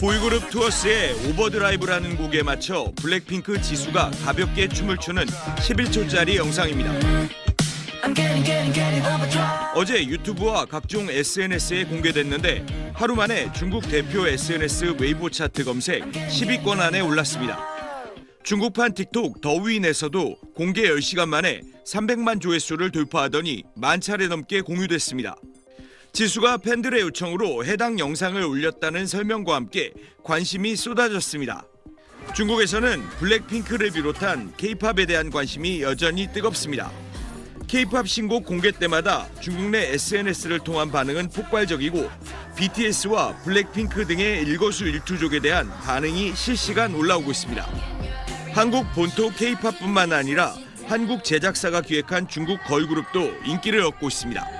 보이그룹 투어스의 오버드라이브라는 곡에 맞춰 블랙핑크 지수가 가볍게 춤을 추는 11초짜리 영상입니다. 어제 유튜브와 각종 SNS에 공개됐는데 하루 만에 중국 대표 SNS 웨이보 차트 검색 10위권 안에 올랐습니다. 중국판 틱톡 더위인에서도 공개 10시간 만에 300만 조회수를 돌파하더니 10,000차례 넘게 공유됐습니다. 지수가 팬들의 요청으로 해당 영상을 올렸다는 설명과 함께 관심이 쏟아졌습니다. 중국에서는 블랙핑크를 비롯한 K-팝에 대한 관심이 여전히 뜨겁습니다. K-팝 신곡 공개 때마다 중국 내 SNS를 통한 반응은 폭발적이고 BTS와 블랙핑크 등의 일거수일투족에 대한 반응이 실시간 올라오고 있습니다. 한국 본토 K-팝뿐만 아니라 한국 제작사가 기획한 중국 걸그룹도 인기를 얻고 있습니다.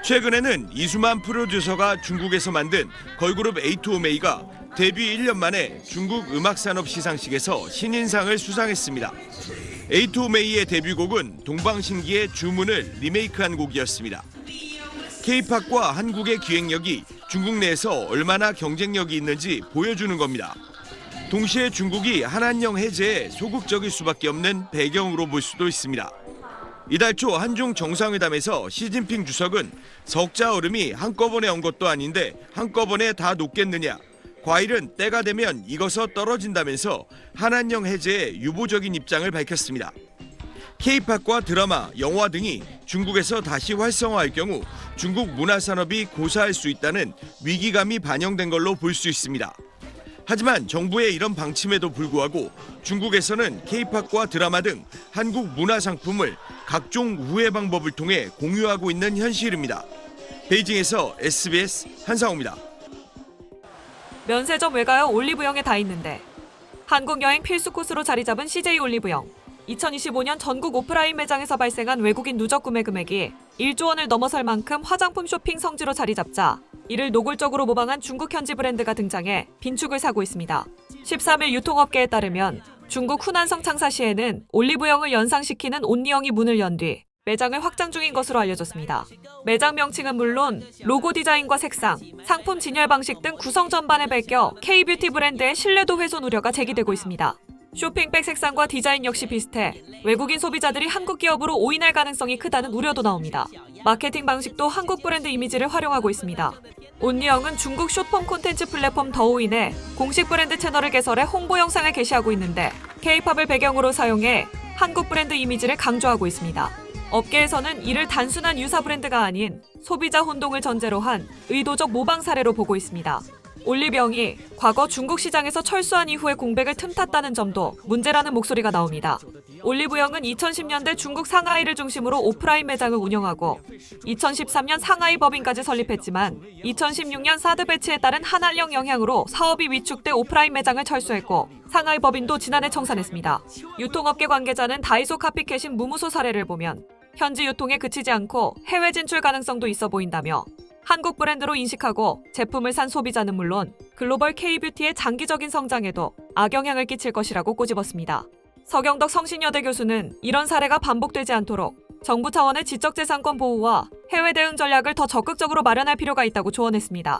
최근에는 이수만 프로듀서가 중국에서 만든 걸그룹 에이투오메이가 데뷔 1년 만에 중국 음악산업 시상식에서 신인상을 수상했습니다. 에이투오메이의 데뷔곡은 동방신기의 주문을 리메이크한 곡이었습니다. K-팝과 한국의 기획력이 중국 내에서 얼마나 경쟁력이 있는지 보여주는 겁니다. 동시에 중국이 한한령 해제에 소극적일 수밖에 없는 배경으로 볼 수도 있습니다. 이달 초 한중 정상회담에서 시진핑 주석은 석자 얼음이 한꺼번에 온 것도 아닌데 한꺼번에 다 녹겠느냐, 과일은 때가 되면 익어서 떨어진다면서 한한령 해제에 유보적인 입장을 밝혔습니다. K-팝과 드라마, 영화 등이 중국에서 다시 활성화할 경우 중국 문화산업이 고사할 수 있다는 위기감이 반영된 걸로 볼 수 있습니다. 하지만 정부의 이런 방침에도 불구하고 중국에서는 K-팝과 드라마 등 한국 문화 상품을 각종 우회 방법을 통해 공유하고 있는 현실입니다. 베이징에서 SBS 한상호입니다. 면세점 외가요 올리브영에 다 있는데 한국 여행 필수 코스로 자리 잡은 CJ 올리브영. 2025년 전국 오프라인 매장에서 발생한 외국인 누적 구매 금액이 1조 원을 넘어설 만큼 화장품 쇼핑 성지로 자리 잡자 이를 노골적으로 모방한 중국 현지 브랜드가 등장해 빈축을 사고 있습니다. 13일 유통업계에 따르면 중국 후난성 창사시에는 올리브영을 연상시키는 온리영이 문을 연 뒤 매장을 확장 중인 것으로 알려졌습니다. 매장 명칭은 물론 로고 디자인과 색상, 상품 진열 방식 등 구성 전반에 베껴 K-뷰티 브랜드의 신뢰도 훼손 우려가 제기되고 있습니다. 쇼핑백 색상과 디자인 역시 비슷해 외국인 소비자들이 한국 기업으로 오인할 가능성이 크다는 우려도 나옵니다. 마케팅 방식도 한국 브랜드 이미지를 활용하고 있습니다. 온리영은 중국 숏폼 콘텐츠 플랫폼 더우인에 공식 브랜드 채널을 개설해 홍보 영상을 게시하고 있는데 K-팝을 배경으로 사용해 한국 브랜드 이미지를 강조하고 있습니다. 업계에서는 이를 단순한 유사 브랜드가 아닌 소비자 혼동을 전제로 한 의도적 모방 사례로 보고 있습니다. 올리브영이 과거 중국 시장에서 철수한 이후에 공백을 틈탔다는 점도 문제라는 목소리가 나옵니다. 올리브영은 2010년대 중국 상하이를 중심으로 오프라인 매장을 운영하고 2013년 상하이 법인까지 설립했지만 2016년 사드 배치에 따른 한한령 영향으로 사업이 위축돼 오프라인 매장을 철수했고 상하이 법인도 지난해 청산했습니다. 유통업계 관계자는 다이소 카피캣인 무무소 사례를 보면 현지 유통에 그치지 않고 해외 진출 가능성도 있어 보인다며 한국 브랜드로 인식하고 제품을 산 소비자는 물론 글로벌 K-뷰티의 장기적인 성장에도 악영향을 끼칠 것이라고 꼬집었습니다. 서경덕 성신여대 교수는 이런 사례가 반복되지 않도록 정부 차원의 지적재산권 보호와 해외 대응 전략을 더 적극적으로 마련할 필요가 있다고 조언했습니다.